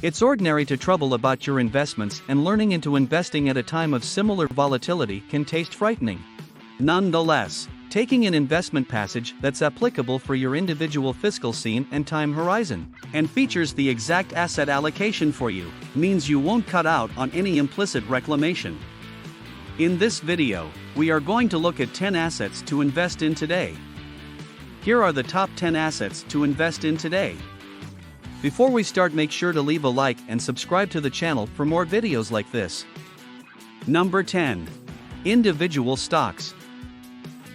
It's ordinary to trouble about your investments, and learning into investing at a time of similar volatility can taste frightening. Nonetheless, taking an investment passage that's applicable for your individual fiscal scene and time horizon, and features the exact asset allocation for you, means you won't cut out on any implicit reclamation. In this video, we are going to look at 10 assets to invest in today. Here are the top 10 assets to invest in today. Before we start, make sure to leave a like and subscribe to the channel for more videos like this. Number 10. Individual stocks.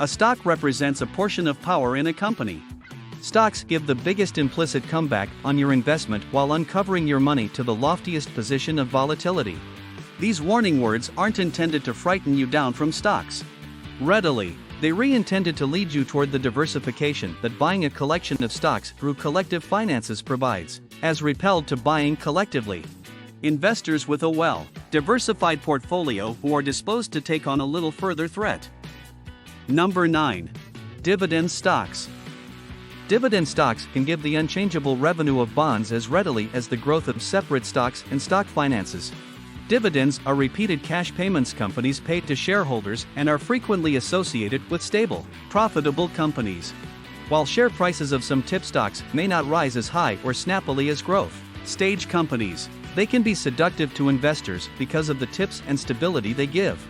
A stock represents a portion of power in a company. Stocks give the biggest implicit comeback on your investment while uncovering your money to the loftiest position of volatility. These warning words aren't intended to frighten you down from stocks. Readily, they're intended to lead you toward the diversification that buying a collection of stocks through collective finances provides, as repelled to buying collectively. Investors with a well-diversified portfolio who are disposed to take on a little further threat. Number 9. Dividend stocks. Dividend stocks can give the unchangeable revenue of bonds as readily as the growth of separate stocks and stock finances. Dividends are repeated cash payments companies pay to shareholders and are frequently associated with stable, profitable companies. While share prices of some tip stocks may not rise as high or snappily as growth stage companies, they can be seductive to investors because of the tips and stability they give.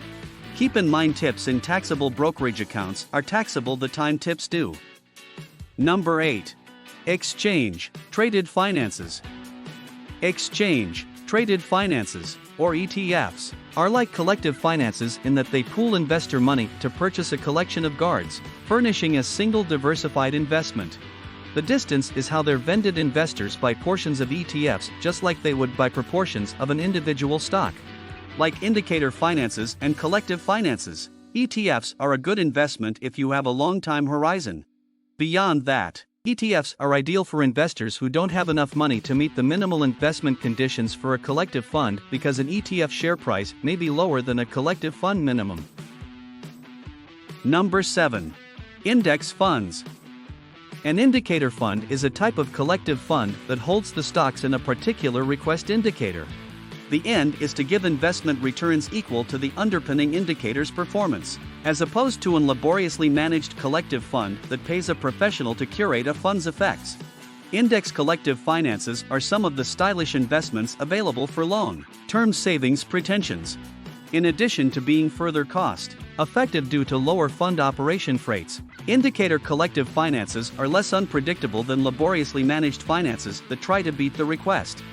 Keep in mind, tips in taxable brokerage accounts are taxable the time tips due. Number 8. Exchange traded finances. Exchange traded finances, or ETFs, are like collective finances in that they pool investor money to purchase a collection of guards, furnishing a single diversified investment. The distance is how they're vended. Investors buy portions of ETFs just like they would buy proportions of an individual stock. Like indicator finances and collective finances, ETFs are a good investment if you have a long time horizon. Beyond that, ETFs are ideal for investors who don't have enough money to meet the minimal investment conditions for a collective fund because an ETF share price may be lower than a collective fund minimum. Number 7. Index funds. An indicator fund is a type of collective fund that holds the stocks in a particular request indicator. The end is to give investment returns equal to the underpinning indicator's performance, as opposed to an laboriously managed collective fund that pays a professional to curate a fund's effects. Index collective finances are some of the stylish investments available for long-term savings pretensions. In addition to being further cost-effective due to lower fund operation rates, indicator collective finances are less unpredictable than laboriously managed finances that try to beat the request.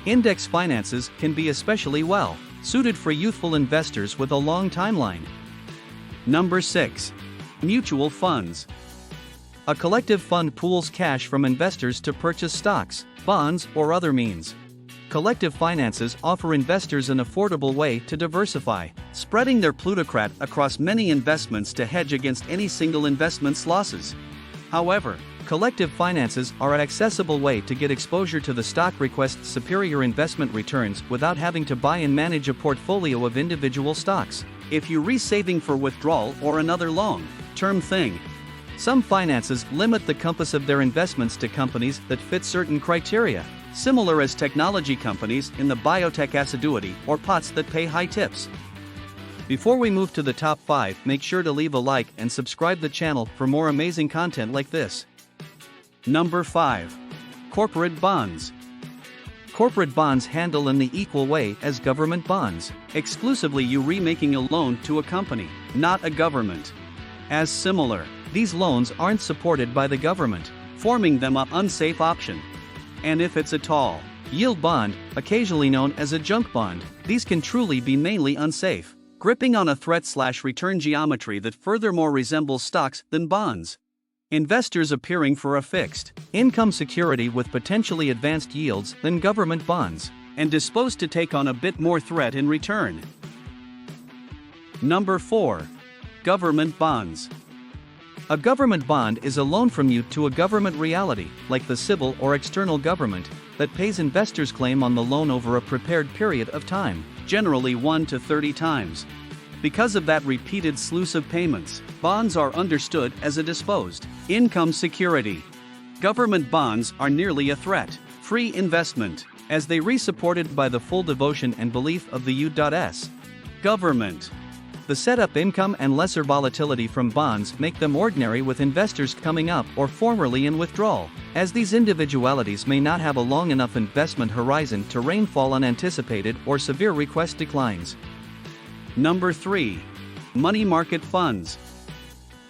Index finances can be especially well suited for youthful investors with a long timeline. Number 6. Mutual funds. A collective fund pools cash from investors to purchase stocks, bonds, or other means. Collective finances offer investors an affordable way to diversify, spreading their plutocrat across many investments to hedge against any single investment's losses. However, collective finances are an accessible way to get exposure to the stock request's superior investment returns without having to buy and manage a portfolio of individual stocks, if you're saving for withdrawal or another long-term thing. Some finances limit the compass of their investments to companies that fit certain criteria, similar as technology companies in the biotech assiduity or pots that pay high tips. Before we move to the top 5, make sure to leave a like and subscribe the channel for more amazing content like this. Number 5. Corporate bonds. Corporate bonds handle in the equal way as government bonds, exclusively you remaking a loan to a company, not a government. As similar, these loans aren't supported by the government, forming them an unsafe option. And if it's a tall yield bond, occasionally known as a junk bond, these can truly be mainly unsafe, gripping on a threat/return geometry that furthermore resembles stocks than bonds. Investors appearing for a fixed income security with potentially advanced yields than government bonds, and disposed to take on a bit more threat in return. Number 4. Government bonds. A government bond is a loan from you to a government reality, like the civil or external government, that pays investors' claim on the loan over a prepared period of time, generally 1 to 30 times. Because of that repeated sluice of payments, bonds are understood as a disposed income security. Government bonds are nearly a threat-free investment, as they re-supported by the full devotion and belief of the U.S. government. The setup income and lesser volatility from bonds make them ordinary with investors coming up or formerly in withdrawal, as these individualities may not have a long enough investment horizon to rainfall unanticipated or severe request declines. Number 3. Money market funds.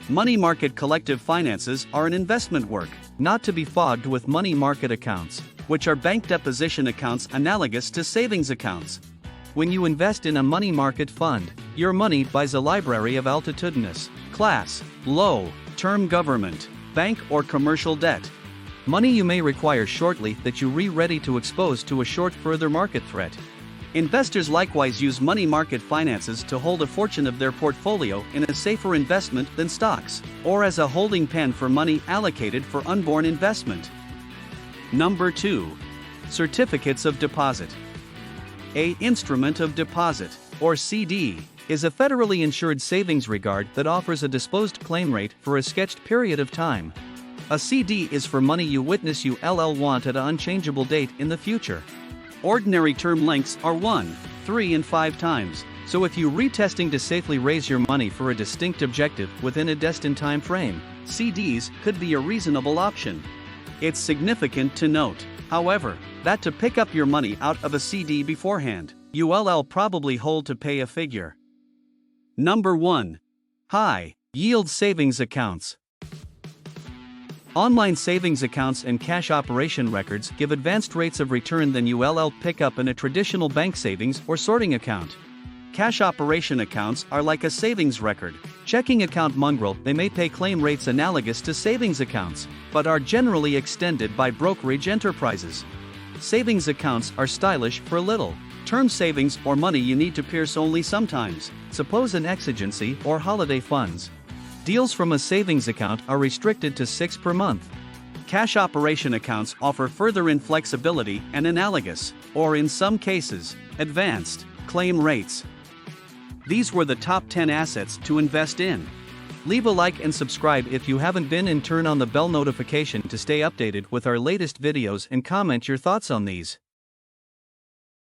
Money market collective finances are an investment work, not to be fogged with money market accounts, which are bank deposition accounts analogous to savings accounts. When you invest in a money market fund, your money buys a library of altitudinous, class, low, term government, bank or commercial debt. Money you may require shortly that you ready to expose to a short further market threat. Investors likewise use money market finances to hold a portion of their portfolio in a safer investment than stocks, or as a holding pen for money allocated for unborn investment. Number 2. Certificates of deposit. A instrument of deposit, or CD, is a federally insured savings regard that offers a disposed claim rate for a sketched period of time. A CD is for money you witness you want at an unchangeable date in the future. Ordinary term lengths are 1, 3 and 5 times, so if you're retesting to safely raise your money for a distinct objective within a destined time frame, CDs could be a reasonable option. It's significant to note, however, that to pick up your money out of a CD beforehand, you'll probably hold to pay a figure. Number 1. High yield savings accounts. Online savings accounts and cash operation records give advanced rates of return than you'll pick up in a traditional bank savings or sorting account. Cash operation accounts are like a savings record, checking account mongrel. They may pay claim rates analogous to savings accounts, but are generally extended by brokerage enterprises. Savings accounts are stylish for little term savings or money you need to pierce only sometimes, suppose an exigency or holiday funds. Deals from a savings account are restricted to 6 per month. Cash operation accounts offer further inflexibility and analogous, or in some cases, advanced, claim rates. These were the top 10 assets to invest in. Leave a like and subscribe if you haven't been, and turn on the bell notification to stay updated with our latest videos, and comment your thoughts on these.